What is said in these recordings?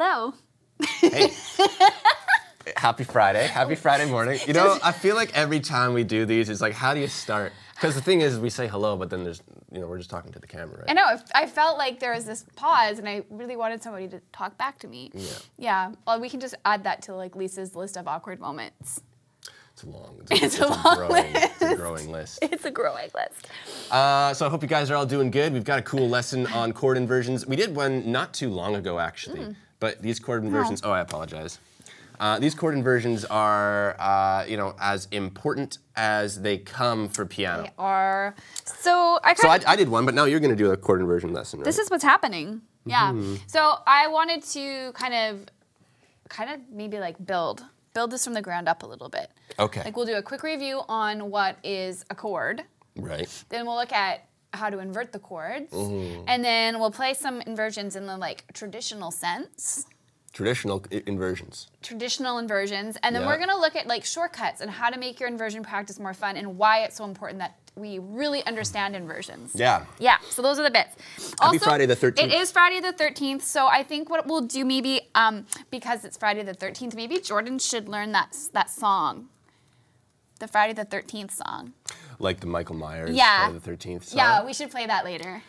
Hello. Hey. Happy Friday. Happy Friday morning. You know, I feel like every time we do these, it's like, how do you start? Because the thing is, we say hello, but then there's, you know, we're just talking to the camera, right? I know. I felt like there was this pause, and I really wanted somebody to talk back to me. Yeah. Yeah. Well, we can just add that to like Lisa's list of awkward moments. It's long. It's a long list. It's a growing list. It's a growing list. So I hope you guys are all doing good. We've got a cool lesson on chord inversions. We did one not too long ago, actually. But these chord inversions, I apologize. These chord inversions are, you know, as important as they come for piano. They are. So I did one, but now you're going to do a chord inversion lesson, right? This is what's happening. Yeah. So I wanted to kind of maybe like build this from the ground up a little bit. Okay. Like we'll do a quick review on what is a chord. Right. Then we'll look at how to invert the chords. And then we'll play some inversions in the like traditional sense. Traditional inversions. Traditional inversions. And then we're going to look at like shortcuts and how to make your inversion practice more fun and why it's so important that we really understand inversions. Yeah. Yeah, so those are the bits. Happy Friday the 13th. It is Friday the 13th, so I think what we'll do maybe, because it's Friday the 13th, maybe Jordan should learn that song. The Friday the 13th song. Like the Michael Myers Yeah. Friday the 13th song? Yeah, we should play that later.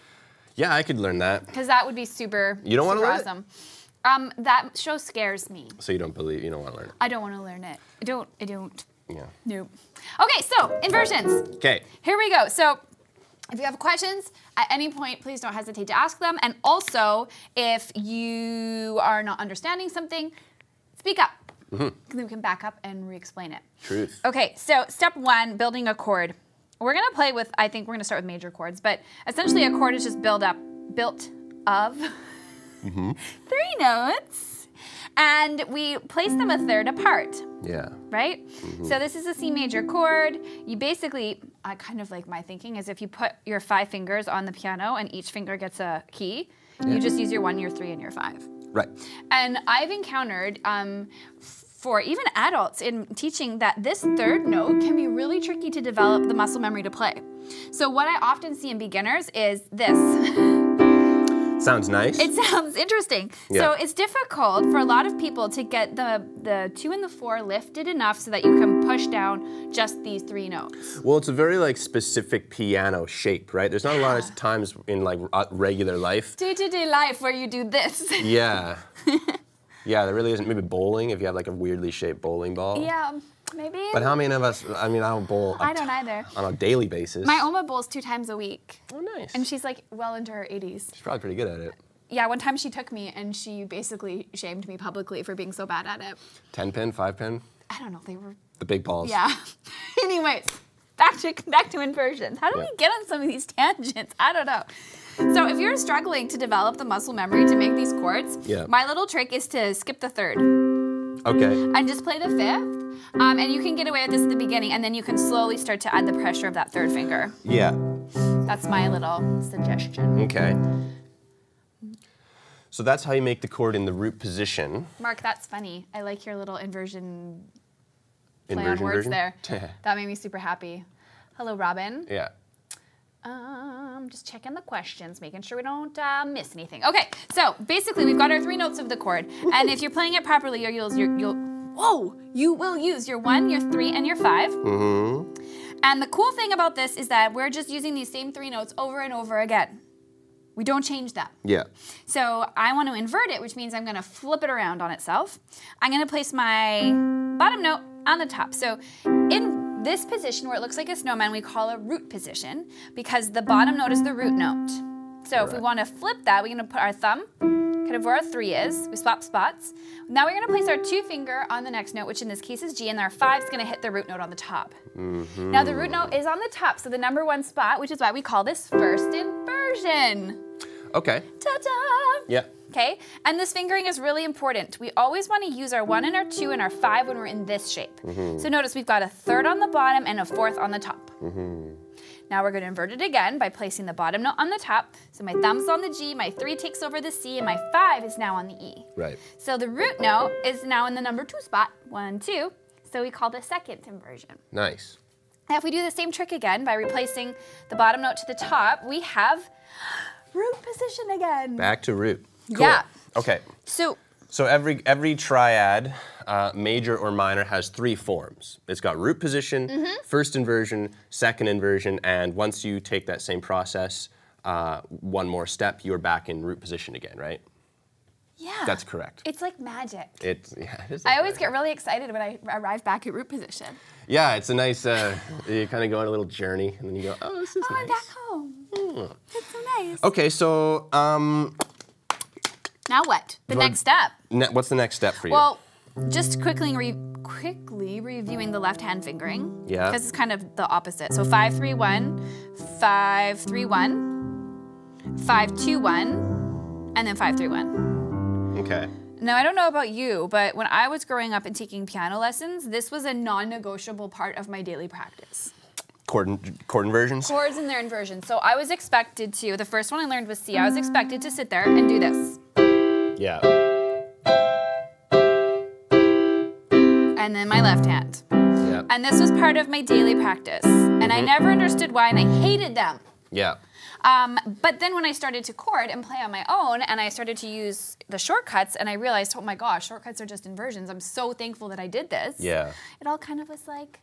Yeah, I could learn that. Because that would be super, you don't want to learn awesome. That show scares me. So you don't want to learn it? I don't want to learn it. I don't. Yeah. Nope. Okay, so inversions. Okay. Here we go. So if you have questions at any point, please don't hesitate to ask them. And also, if you are not understanding something, speak up. Then we can back up and re-explain it. Truth. Okay, so step one, building a chord. We're gonna play with, I think we're gonna start with major chords, but essentially a chord is just built of 3 notes. And we place them a third apart. Yeah. Right? So this is a C major chord. You basically, kind of like my thinking is if you put your 5 fingers on the piano and each finger gets a key, you just use your 1, your 3, and your 5. Right. And I've encountered, for even adults in teaching, that this third note can be really tricky to develop the muscle memory to play. So what I often see in beginners is this. Sounds nice. It sounds interesting. Yeah. So it's difficult for a lot of people to get the 2 and the 4 lifted enough so that you can push down just these 3 notes. Well, it's a very like specific piano shape, right? There's not a lot of times in like regular life. Day-to-day life where you do this. Yeah. Yeah, there really isn't. Maybe bowling, if you have like a weirdly shaped bowling ball. Yeah, maybe. But how many of us, I mean, I don't bowl I don't either. on a daily basis. My Oma bowls 2 times a week. Oh, nice. And she's like well into her 80s. She's probably pretty good at it. Yeah, one time she took me and she basically shamed me publicly for being so bad at it. 10 pin, 5 pin? I don't know, they were... The big balls. Yeah. Anyways, back to inversions. How do we get on some of these tangents? I don't know. So if you're struggling to develop the muscle memory to make these chords, my little trick is to skip the 3rd. Okay. And just play the 5th. And you can get away with this at the beginning, and then you can slowly start to add the pressure of that 3rd finger. Yeah. That's my little suggestion. Okay. So that's how you make the chord in the root position. Mark, that's funny. I like your little inversion play on words there. That made me super happy. Hello, Robin. Yeah. Just checking the questions, making sure we don't miss anything. Okay, so basically we've got our 3 notes of the chord, and if you're playing it properly, you will use your 1, your 3, and your 5. And the cool thing about this is that we're just using these same 3 notes over and over again. We don't change that. Yeah. So I want to invert it, which means I'm going to flip it around on itself. I'm going to place my bottom note on the top. So in this position where it looks like a snowman, we call a root position because the bottom note is the root note. So if we want to flip that, we're going to put our thumb kind of where our 3 is. We swap spots. Now we're going to place our 2 finger on the next note, which in this case is G, and our 5 is going to hit the root note on the top. Now the root note is on the top, so the number 1 spot, which is why we call this first inversion. Okay. Ta-da! Yeah. Okay, and this fingering is really important. We always want to use our 1 and our 2 and our 5 when we're in this shape. So notice we've got a 3rd on the bottom and a 4th on the top. Now we're going to invert it again by placing the bottom note on the top. So my thumb's on the G, my 3 takes over the C, and my 5 is now on the E. Right. So the root note is now in the number 2 spot, 1, 2. So we call this second inversion. Nice. Now if we do the same trick again by replacing the bottom note to the top, we have root position again. Back to root. Cool. Yeah. Okay. So So every triad, major or minor, has 3 forms. It's got root position, first inversion, second inversion, and once you take that same process, one more step, you're back in root position again, right? Yeah. That's correct. It's like magic. It is I always get really excited when I arrive back at root position. Yeah, it's a nice, you kind of go on a little journey, and then you go, oh, this is nice. I'm back home. That's so nice. Okay, so... now what? The next step. What's the next step for you? Well, just quickly reviewing the left hand fingering. Yeah. Because it's kind of the opposite. So 5-3-1, 5-3-1, 5-2-1, and then 5-3-1. Okay. Now, I don't know about you, but when I was growing up and taking piano lessons, this was a non-negotiable part of my daily practice. Chord inversions? Chords and their inversions. So I was expected to, the first one I learned was C. I was expected to sit there and do this. Yeah. And then my left hand. Yeah. And this was part of my daily practice. And I never understood why, and I hated them. Yeah. But then when I started to chord and play on my own, and I started to use the shortcuts, and I realized, oh my gosh, shortcuts are just inversions. I'm so thankful that I did this. Yeah. It all kind of was like,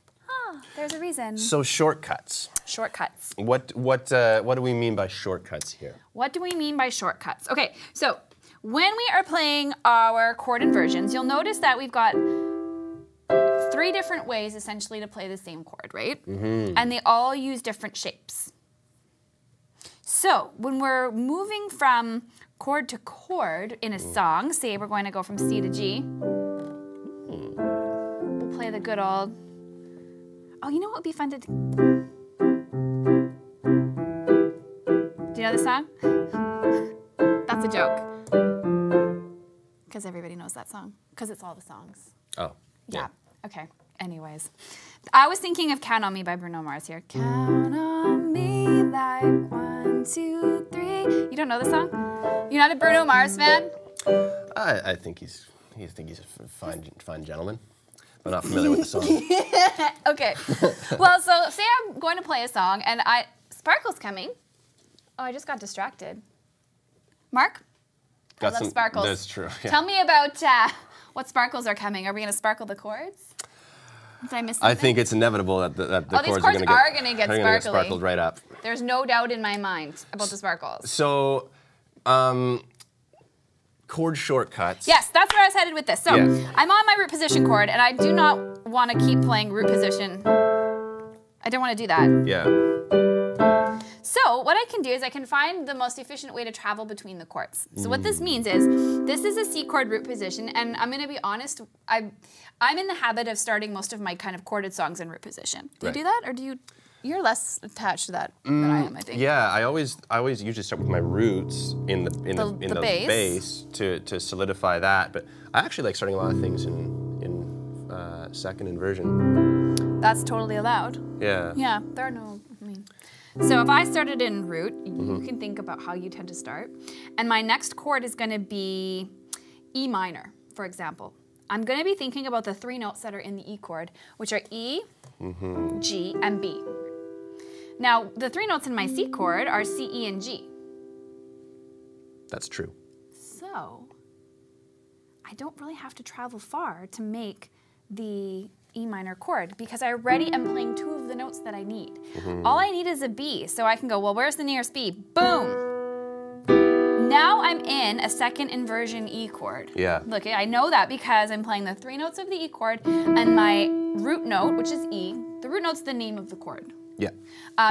there's a reason. So shortcuts. Shortcuts. What do we mean by shortcuts here? What do we mean by shortcuts? Okay, so when we are playing our chord inversions, you'll notice that we've got 3 different ways essentially to play the same chord, right? And they all use different shapes. So when we're moving from chord to chord in a song, say we're going to go from C to G, we'll play the good old, oh, you know what would be fun to do? Do you know the song? That's a joke. Because everybody knows that song. Because it's all the songs. Oh. Yeah. Okay. Anyways. I was thinking of Count on Me by Bruno Mars here. Count on me like 1, 2, 3. You don't know the song? You're not a Bruno Mars fan? I think he's a fine gentleman. I'm not familiar with the song. Okay. Well, so say I'm going to play a song and Sparkle's coming. Oh, I just got distracted. Mark? I love sparkles. That's true. Yeah. Tell me about what sparkles are coming. Are we going to sparkle the chords? Did I miss something? I think it's inevitable that the these chords chords are going to get sparkled right up. There's no doubt in my mind about the sparkles. So, chord shortcuts. Yes, that's where I was headed with this. So, I'm on my root position chord, and I do not want to keep playing root position. I don't want to do that. Yeah. So what I can do is I can find the most efficient way to travel between the chords. So what this means is, this is a C chord root position, and I'm going to be honest, I'm in the habit of starting most of my kind of chorded songs in root position. Do you do that, or do you? You're less attached to that than I am, I think. Yeah, I always usually start with my roots in the bass to solidify that. But I actually like starting a lot of things in second inversion. That's totally allowed. Yeah. Yeah, there are no. So if I started in root, you can think about how you tend to start. And my next chord is going to be E minor, for example. I'm going to be thinking about the 3 notes that are in the E chord, which are E, G, and B. Now, the 3 notes in my C chord are C, E, and G. That's true. So, I don't really have to travel far to make the E minor chord because I already am playing 2 of the notes that I need. All I need is a B, so I can go, well, where's the nearest B? Boom! Now I'm in a second inversion E chord. Yeah. Look, I know that because I'm playing the 3 notes of the E chord and my root note, which is E, the root note's the name of the chord. Yeah.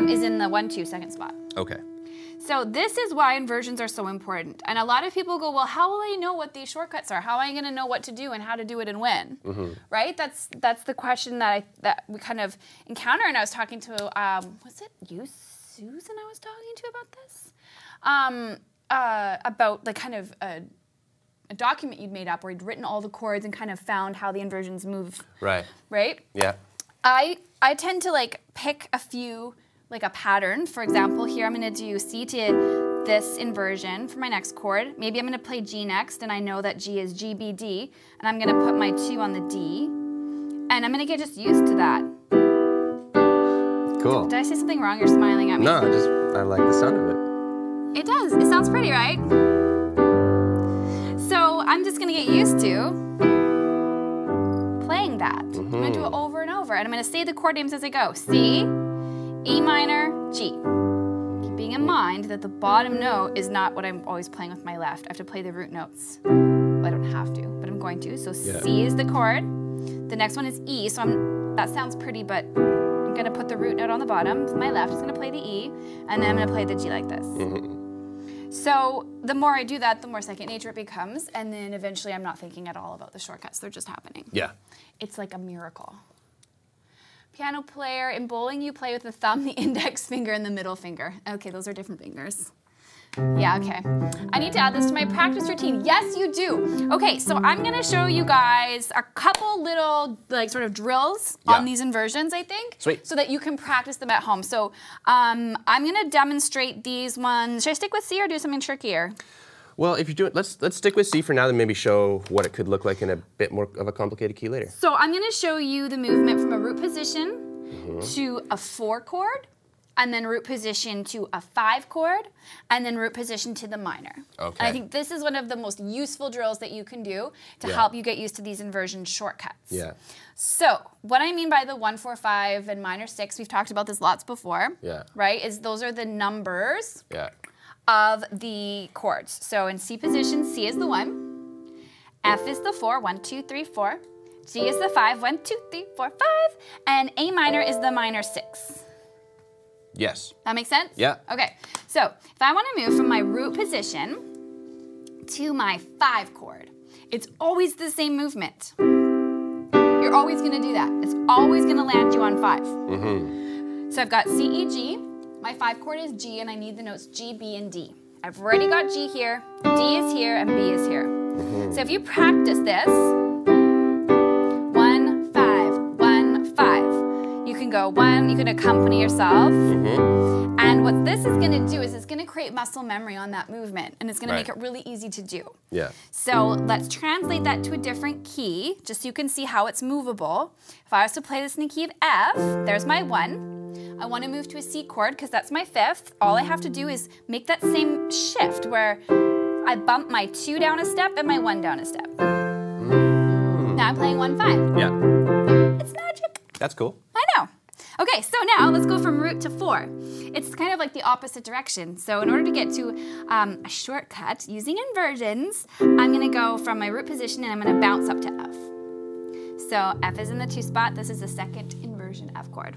Is in the 1, 2 second spot. Okay. So this is why inversions are so important. And a lot of people go, well, how will I know what these shortcuts are? How am I going to know what to do and how to do it and when? Right? That's the question that we kind of encounter. And I was talking to, was it you, Susan, I was talking to about this? About the kind of a document you'd made up where you'd written all the chords and kind of found how the inversions move. Right. Right? Yeah. I tend to like pick a few, like a pattern. For example, here I'm going to do C to this inversion for my next chord. Maybe I'm going to play G next, and I know that G is G, B, D, and I'm going to put my 2 on the D, and I'm going to get just used to that. Cool. Did I say something wrong? You're smiling at me. No, I like the sound of it. It does. It sounds pretty, right? So I'm I'm just gonna get used to playing that. I'm gonna do it over and over, and I'm gonna say the chord names as I go. C, E minor, G. Keeping in mind that the bottom note is not what I'm always playing with my left. I have to play the root notes. Well, I don't have to, but I'm going to. So C is the chord. The next one is E, so that sounds pretty, but I'm gonna put the root note on the bottom. So my left is gonna play the E, and then I'm gonna play the G like this. So the more I do that, the more second nature it becomes, and then eventually I'm not thinking at all about the shortcuts. They're just happening. Yeah. It's like a miracle. Piano player, in bowling you play with the thumb, the index finger, and the middle finger. Okay, those are different fingers. Yeah, okay. I need to add this to my practice routine. Yes, you do. Okay, so I'm gonna show you guys a couple little like sort of drills on these inversions, I think. Sweet. So that you can practice them at home. So I'm gonna demonstrate these ones. Should I stick with C or do something trickier? Well, if you're doing, let's stick with C for now, then maybe show what it could look like in a bit more of a complicated key later. So I'm gonna show you the movement from a root position to a 4 chord, and then root position to a 5 chord, and then root position to the minor. Okay. And I think this is one of the most useful drills that you can do to help you get used to these inversion shortcuts. Yeah. So what I mean by the 1, 4, 5 and minor 6, we've talked about this lots before. Yeah. Right? Is those are the numbers. Yeah. Of the chords. So in C position, C is the 1, F is the 4, 1, 2, 3, 4, G is the 5, 1, 2, 3, 4, 5, and A minor is the minor 6. Yes. That makes sense? Yeah. Okay, so if I want to move from my root position to my 5 chord, it's always the same movement. You're always going to do that. It's always going to land you on 5. So I've got C, E, G. My 5 chord is G, and I need the notes G, B, and D. I've already got G here, D is here, and B is here. So if you practice this, 1, 5, 1, 5. You can go 1, you can accompany yourself. And what this is gonna do is it's gonna create muscle memory on that movement, and it's gonna make it really easy to do. Yeah. So let's translate that to a different key, just so you can see how it's movable. If I was to play this in the key of F, there's my 1. I want to move to a C chord because that's my 5th. All I have to do is make that same shift where I bump my 2 down a step and my 1 down a step. Now I'm playing 1, 5. Yeah. It's magic. That's cool. I know. Okay, so now let's go from root to 4. It's kind of like the opposite direction. So in order to get to a shortcut using inversions, I'm going to go from my root position and I'm going to bounce up to F. So F is in the 2 spot. This is the second inversion F chord.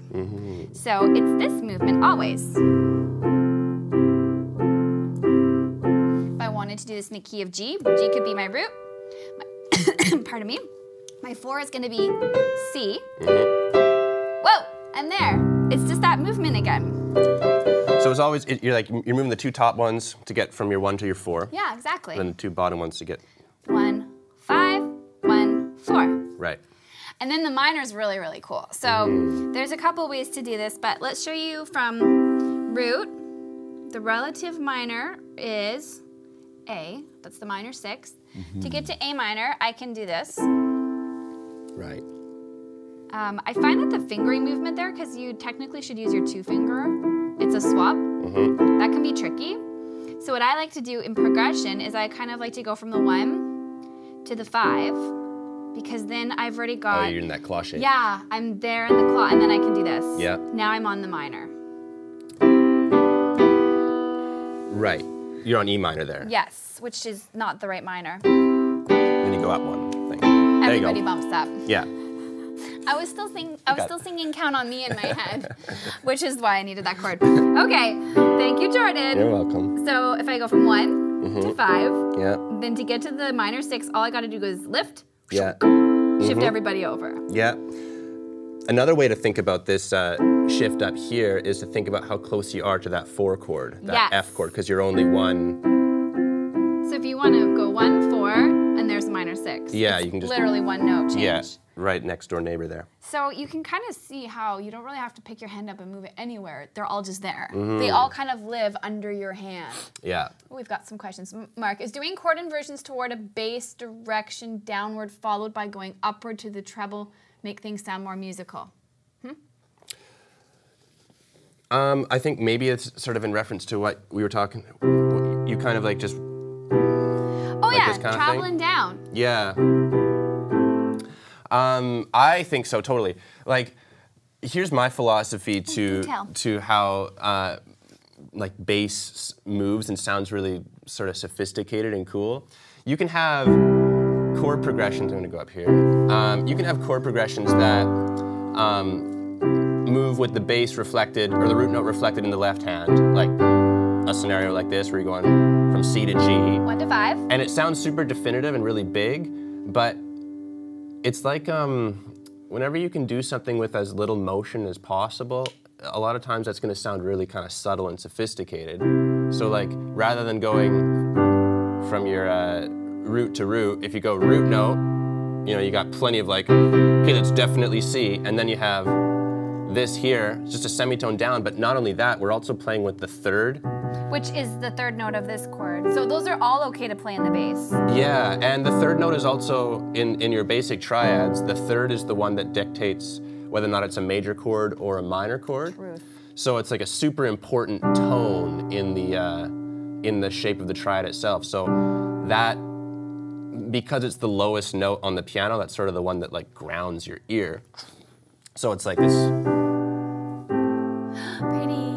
So it's this movement always. If I wanted to do this in the key of G, G could be my root. Pardon me. My 4 is going to be C. Whoa, I'm there. It's just that movement again. So it's always, you're moving the 2 top ones to get from your 1 to your 4. Yeah, exactly. And then the 2 bottom ones to get 1, 5, 1, 4. Right. And then the minor is really, really cool. So there's a couple ways to do this, but let's show you from root. The relative minor is A. That's the minor 6. To get to A minor, I can do this. Right. I find that the fingering movement there, because you technically should use your 2 finger, it's a swap. That can be tricky. So what I like to do in progression is I kind of like to go from the 1 to the 5. Because then I've already got... Oh, you're in that claw shape. Yeah, I'm there in the claw, and then I can do this. Yeah. Now I'm on the minor. Right. You're on E minor there. Yes, which is not the right minor. Then you go up 1 thing. Everybody bumps up. Yeah. I was still singing Count on Me in my head, which is why I needed that chord. Okay, thank you, Jordan. You're welcome. So if I go from 1 to 5, then to get to the minor 6, all I got to do is lift. Yeah. Shift everybody over. Yeah. Another way to think about this shift up here is to think about how close you are to that 4 chord, that F chord, because you're only 1. So if you want to go 1, 4, and there's a minor 6. Yeah, it's you can just literally 1 note change. Yeah, right next door neighbor there. So you can kind of see how you don't really have to pick your hand up and move it anywhere. They're all just there. They all kind of live under your hand. Yeah. Oh, we've got some questions. Mark, is doing chord inversions toward a bass direction downward followed by going upward to the treble make things sound more musical? I think maybe it's sort of in reference to what we were talking. You kind of like just... Oh Oh like yeah, this kind traveling of thing. down. Yeah. I think so, totally. Like, here's my philosophy to how like bass moves and sounds really sort of sophisticated and cool. You can have chord progressions. I'm going to go up here. You can have chord progressions that move with the bass reflected, or the root note reflected in the left hand, like a scenario like this where you're going from C to G. 1 to 5. And it sounds super definitive and really big, but it's like whenever you can do something with as little motion as possible, a lot of times that's going to sound really kind of subtle and sophisticated. So like, rather than going from your root to root, if you go root note, you know, you got plenty of like, okay, that's definitely C, and then you have this here, just a semitone down, but not only that, we're also playing with the third. Which is the third note of this chord. So those are all okay to play in the bass. Yeah, and the third note is also, in your basic triads, the third is the one that dictates whether or not it's a major chord or a minor chord. Truth. So it's like a super important tone in the shape of the triad itself. So that, because it's the lowest note on the piano, that's sort of the one that like grounds your ear. So it's like this. Pretty.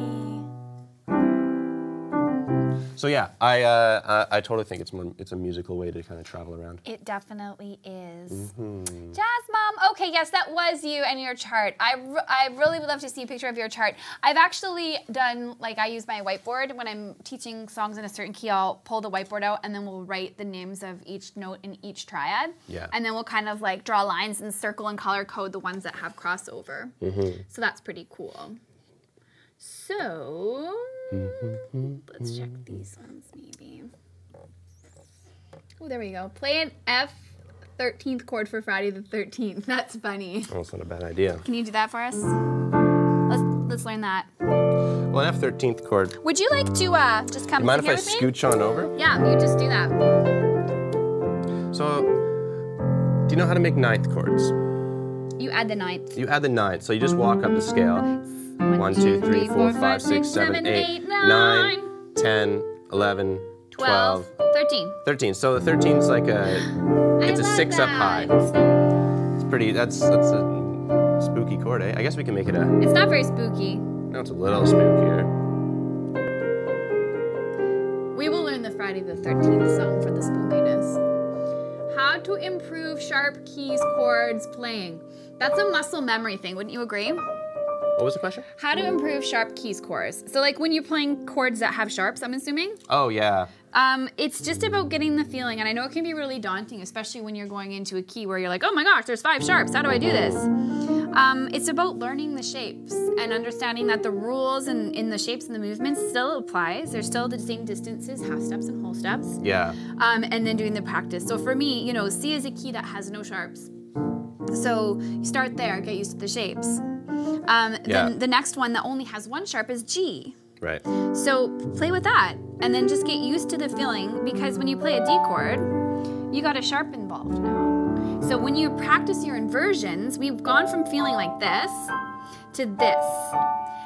So yeah, I totally think it's a musical way to kind of travel around. It definitely is. Jazz Mom, okay, yes, that was you and your chart. I really would love to see a picture of your chart. I've actually done, like, I use my whiteboard when I'm teaching songs in a certain key. I'll pull the whiteboard out and then we'll write the names of each note in each triad. Yeah. And then we'll kind of like draw lines and circle and color code the ones that have crossover. So that's pretty cool. So, let's check these ones maybe. Oh, there we go. Play an F 13th chord for Friday the 13th. That's funny. Oh, that's not a bad idea. Can you do that for us? Let's learn that. Well, an F 13th chord. Would you like to just come Mind sit if I here with me? scooch on over? Yeah, you just do that. So, do you know how to make ninth chords? You add the ninth. You add the ninth, so you just walk up the scale. 1, 2, 3, 4, 5, 6, 7, 8, 9, 10, 11, 12, 13. 13. So the 13's like it's a 6 up high. It's pretty, that's a spooky chord, eh? I guess we can make it a... It's not very spooky. No, it's a little spookier. We will learn the Friday the 13th song for the spookiness. How to improve sharp keys, chords, playing. That's a muscle memory thing, wouldn't you agree? What was the question? How to improve sharp keys, chords. So like when you're playing chords that have sharps, I'm assuming? Oh, yeah. It's just about getting the feeling, and I know it can be really daunting, especially when you're going into a key where you're like, oh my gosh, there's 5 sharps, how do I do this? It's about learning the shapes and understanding that the rules in the shapes and the movements still applies. There's still the same distances, half steps and whole steps. Yeah. And then doing the practice. So for me, you know, C is a key that has no sharps. So you start there, get used to the shapes. Then the next one that only has 1 sharp is G. Right. So play with that and then just get used to the feeling, because when you play a D chord, you got a sharp involved now. So when you practice your inversions, we've gone from feeling like this to this.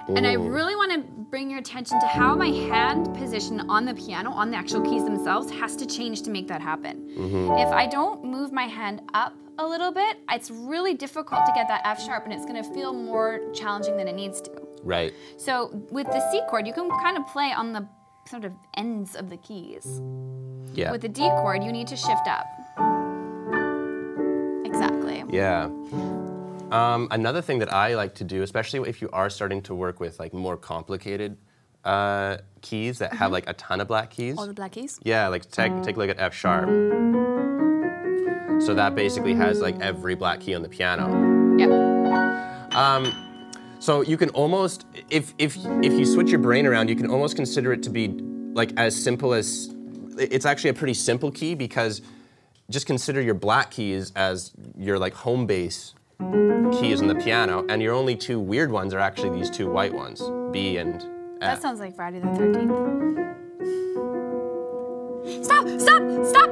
And I really want to bring your attention to how my hand position on the piano, on the actual keys themselves, has to change to make that happen. If I don't move my hand up a little bit, it's really difficult to get that F sharp, and it's going to feel more challenging than it needs to. Right. So with the C chord, you can kind of play on the sort of ends of the keys. Yeah. With the D chord, you need to shift up. Exactly. Yeah. Another thing that I like to do, especially if you are starting to work with like more complicated keys that have like a ton of black keys. All the black keys? Yeah, like take a look at F sharp. So that basically has like every black key on the piano. Yep. So you can almost, if you switch your brain around, you can almost consider it to be like as simple as, it's actually a pretty simple key, because just consider your black keys as your like home base keys on the piano, and your only 2 weird ones are actually these 2 white ones, B and F. That sounds like Friday the 13th. Stop! Stop! Stop!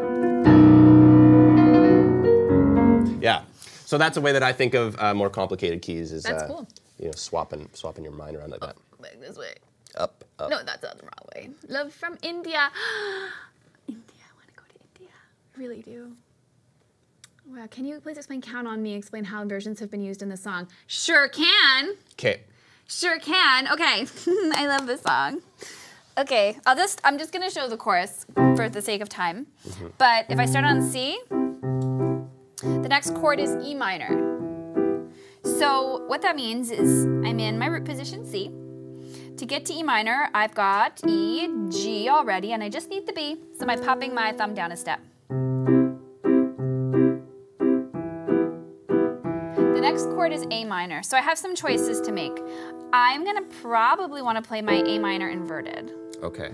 Yeah. So that's a way that I think of more complicated keys. Is that's cool. You know, swapping your mind around like that. Like this way. Up, up. No, that's the wrong way. Love from India. India. I want to go to India. really do. Wow, can you please explain Count on Me, explain how inversions have been used in the song? Sure can. Okay. Sure can. Okay. I love this song. Okay, I'm just gonna show the chorus for the sake of time. But if I start on C, the next chord is E minor. So what that means is I'm in my root position C. To get to E minor, I've got E, G already, and I just need the B. So I'm popping my thumb down a step. The next chord is A minor. So I have some choices to make. I'm gonna probably want to play my A minor inverted. Okay.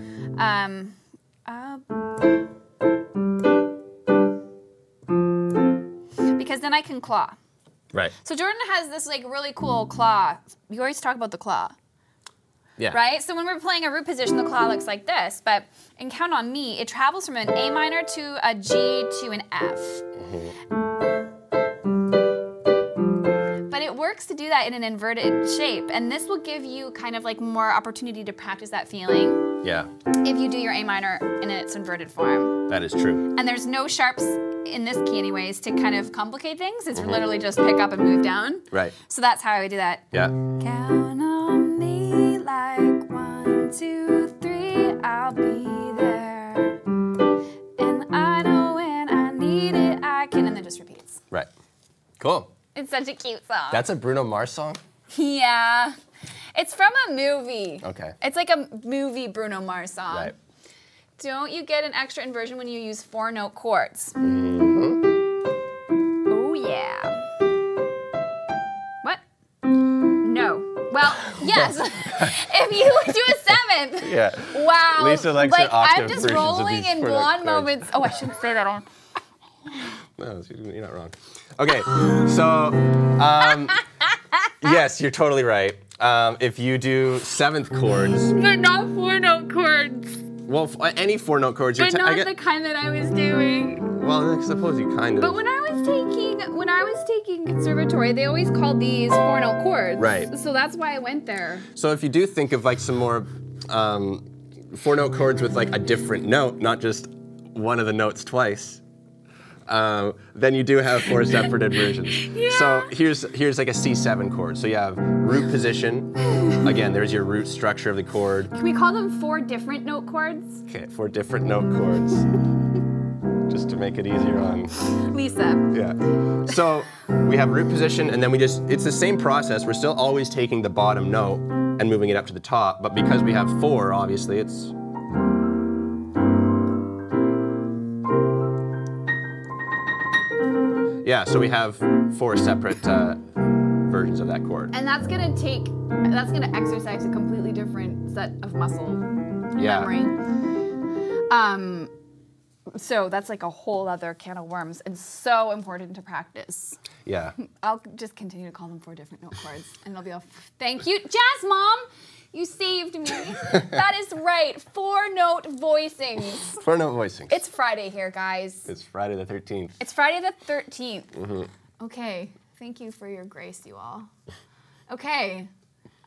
Because then I can claw. Right. So Jordan has this like really cool claw. You always talk about the claw. Yeah. Right? So when we're playing a root position, the claw looks like this. But in Count on Me, it travels from an A minor to a G to an F. But it works to do that in an inverted shape. And this will give you kind of like more opportunity to practice that feeling. Yeah. If you do your A minor in its inverted form. That is true. And there's no sharps in this key anyways to kind of complicate things. It's literally just pick up and move down. Right. So that's how I would do that. Yeah. Count on me like 1, 2, 3, I'll be there. And I know when I need it, I can, and then just repeats. Right. Cool. It's such a cute song. That's a Bruno Mars song? Yeah. It's from a movie. Okay. It's like a movie Bruno Mars song. Right. Don't you get an extra inversion when you use 4-note chords? Oh, yeah. What? No. Well, yes. If you do a 7th. Yeah. Wow. Lisa likes her octave I'm just versions of rolling these in 4-note blonde chords. moments. Oh, I shouldn't say that on. No, you're not wrong. Okay, so yes, you're totally right. If you do 7th chords, But not 4-note chords. well, any 4-note chords, But not the kind that I was doing. Well, I suppose you kind of. But when I was taking conservatory, they always called these 4-note chords. Right. So that's why I went there. So if you do think of like some more 4-note chords with like a different note, not just one of the notes twice, then you do have 4 separate inversions. Yeah. So here's like a C7 chord. So you have root position. Again, there's your root structure of the chord. Can we call them 4 different note chords? Okay, 4 different note chords. Just to make it easier on Lisa. Yeah. So we have root position, and then it's the same process. We're still always taking the bottom note and moving it up to the top, but because we have 4, obviously it's. Yeah, so we have 4 separate versions of that chord. And that's gonna exercise a completely different set of muscle memory. So that's like a whole other can of worms and so important to practice. Yeah. I'll just continue to call them 4 different note chords and they'll be all, thank you. Jazz Mom, you saved me. That is right, 4-note voicings. 4-note voicings. It's Friday here, guys. It's Friday the 13th. It's Friday the 13th. Okay, thank you for your grace, you all. Okay,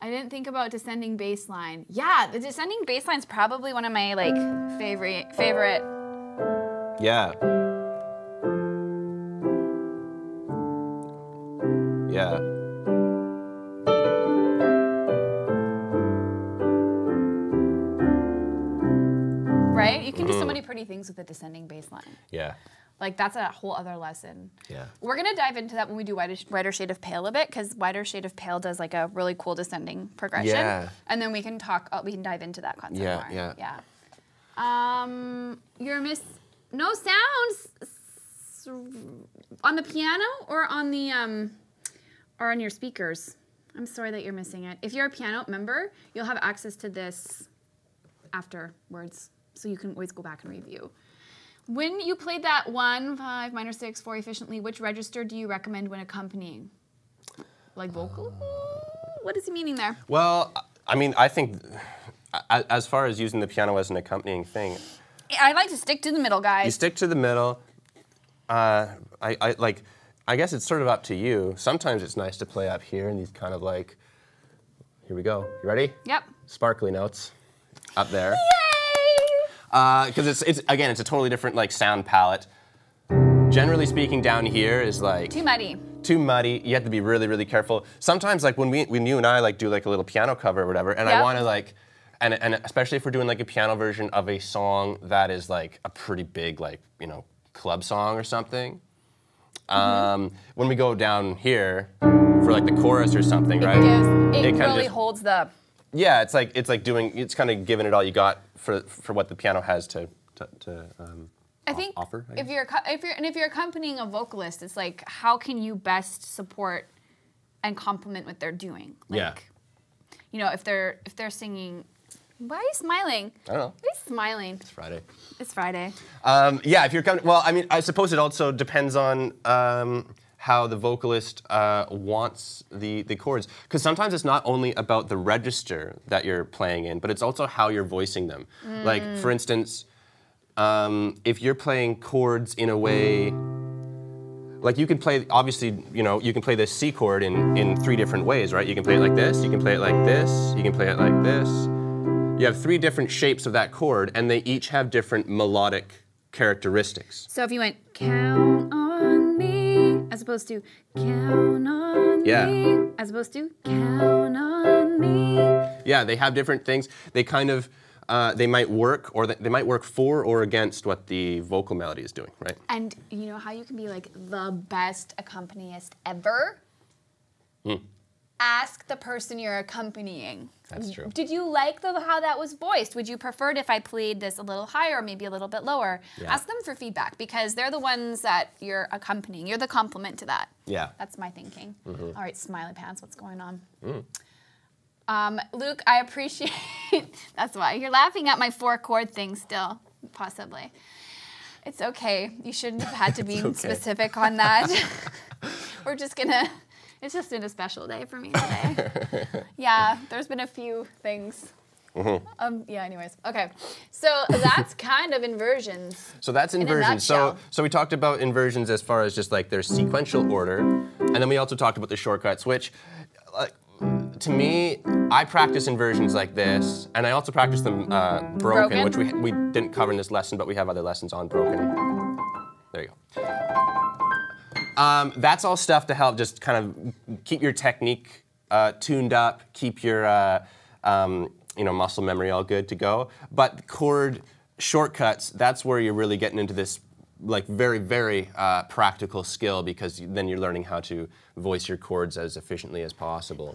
I didn't think about descending bass line. Yeah, the descending bass line's probably one of my like favorite. Yeah. Yeah. Right? You can do so many pretty things with a descending bass line. Yeah. Like that's a whole other lesson. Yeah. We're gonna dive into that when we do Whiter Shade of Pale a bit, because Whiter Shade of Pale does like a really cool descending progression. Yeah. And then we can talk. We can dive into that concept more. Yeah. You're no sounds on the piano or on the or on your speakers. I'm sorry that you're missing it. If you're a Pianote member, you'll have access to this afterwards, so you can always go back and review. When you played that 1, 5, minor 6, 4 efficiently, which register do you recommend when accompanying? Like vocal? What is he meaning there? Well, I mean, I think as far as using the piano as an accompanying thing, I like to stick to the middle, guys. you stick to the middle. I guess it's sort of up to you. Sometimes it's nice to play up here in these kind of like, here we go. You ready? Yep. Sparkly notes up there. Yay! Because it's again, it's a totally different like sound palette. generally speaking, down here is like too muddy. Too muddy. You have to be really, really careful. Sometimes, like when you and I like do like a little piano cover or whatever, and I want to like, and especially if we're doing like a piano version of a song that is like a pretty big like club song or something. When we go down here for like the chorus or something, right? It really holds the. Yeah, it's kind of giving it all you got for what the piano has to I think offer. If you're accompanying a vocalist, it's like how can you best support and complement what they're doing? Like, if they're singing. Why are you smiling? I don't know. Why are you smiling? It's Friday. It's Friday. Yeah, if you're coming, well, I mean, I suppose it also depends on how the vocalist wants the chords, because sometimes it's not only about the register that you're playing in, but it's also how you're voicing them. Like, for instance. If you're playing chords in a way, like you can play, obviously, you can play this C chord in 3 different ways, right? You can play it like this, you can play it like this, you can play it like this. You have 3 different shapes of that chord, and they each have different melodic characteristics. So if you went, count on me, as opposed to count on me, as opposed to count on me. Yeah, they have different things. They kind of, they might work, or they might work for or against what the vocal melody is doing, right? And you know how you can be like the best accompanist ever? Ask the person you're accompanying. That's true. Did you like how that was voiced? Would you prefer it if I played this a little higher or maybe a little bit lower? Yeah. Ask them for feedback because they're the ones that you're accompanying. You're the complement to that. Yeah. That's my thinking. All right, smiley pants, what's going on? Luke, I appreciate, that's why. You're laughing at my 4-chord thing still, possibly. It's okay. You shouldn't have had to be specific on that. We're just gonna, it's just been a special day for me today. Yeah, there's been a few things. Yeah, anyways. Okay, so that's kind of inversions. So that's inversions. So we talked about inversions as far as just like their sequential order, and then we also talked about the shortcuts, which, to me, I practice inversions like this, and I also practice them broken, which we didn't cover in this lesson, but we have other lessons on broken. There you go. That's all stuff to help just kind of keep your technique tuned up, keep your muscle memory all good to go. But chord shortcuts, that's where you're really getting into this like very, very practical skill, because then you're learning how to voice your chords as efficiently as possible,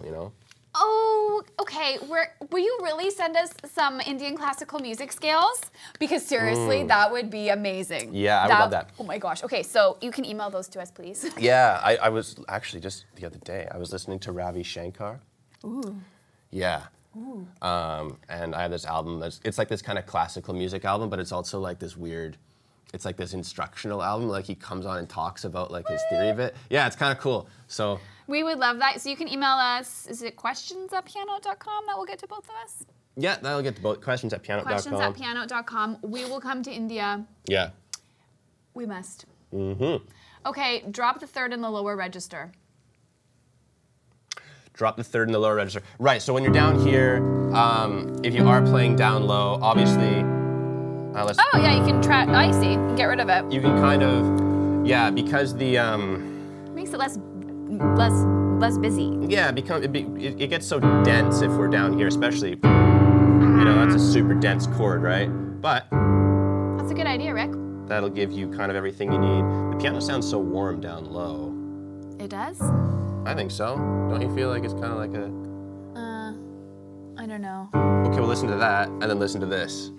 Oh, okay. Will you really send us some Indian classical music scales? Because seriously, that would be amazing. Yeah, I would love that. Oh my gosh. Okay, so you can email those to us, please. Yeah, I was actually just the other day, I was listening to Ravi Shankar. Ooh. Yeah. Ooh. And I have this album, it's like this kind of classical music album, but it's also like this weird, it's like this instructional album, like he comes on and talks about like his theory of it. Yeah, it's kind of cool. So we would love that. So you can email us, is it questions@pianote.com that will get to both of us? Yeah, that'll get to both, questions@pianote.com. Questions@pianote.com. We will come to India. Yeah. We must. Okay, drop the 3rd in the lower register. Drop the 3rd in the lower register. Right, so when you're down here, if you are playing down low, obviously, oh yeah, you can try. I see. You can get rid of it. You can kind of, yeah, because the makes it less busy. Yeah, it gets so dense if we're down here, especially. That's a super dense chord, right? But that's a good idea, Rick. That'll give you kind of everything you need. The piano sounds so warm down low. It does? I think so. Don't you feel like it's kind of like a? I don't know. Okay, well listen to that, and then listen to this.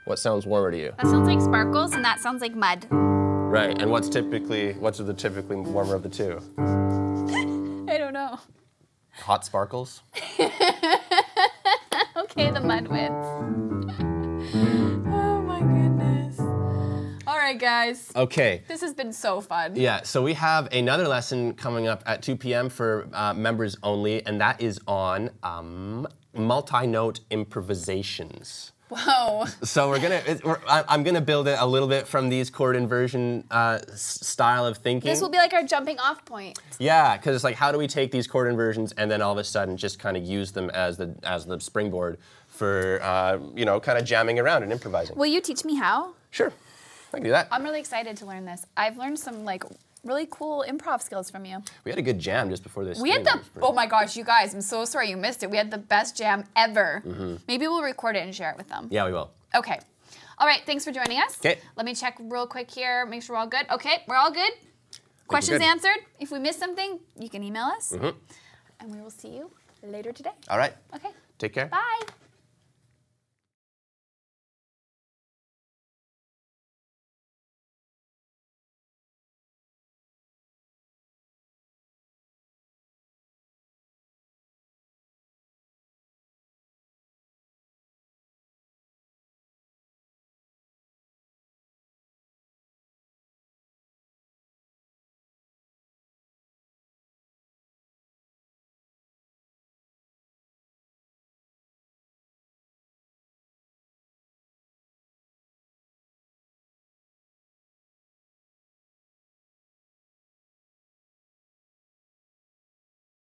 What sounds warmer to you? That sounds like sparkles, and that sounds like mud. Right, and what's the typically warmer of the two? I don't know. Hot sparkles? Okay, the mud wins. Oh my goodness. All right, guys. Okay. This has been so fun. Yeah, so we have another lesson coming up at 2 p.m. for members only, and that is on multi-note improvisations. Whoa. So I'm gonna build it a little bit from these chord inversion style of thinking. This will be like our jumping off point. Yeah, because it's like, how do we take these chord inversions and then all of a sudden just kind of use them as the springboard for kind of jamming around and improvising. Will you teach me how? Sure. I can do that. I'm really excited to learn this. I've learned some like really cool improv skills from you. We had a good jam just before this. We had oh my gosh, you guys, I'm so sorry you missed it. We had the best jam ever. Maybe we'll record it and share it with them. Yeah, we will. Okay. All right, thanks for joining us. Okay. Let me check real quick here, make sure we're all good. Okay, we're all good. Questions answered. If we missed something, you can email us. And we will see you later today. All right. Okay. Take care. Bye.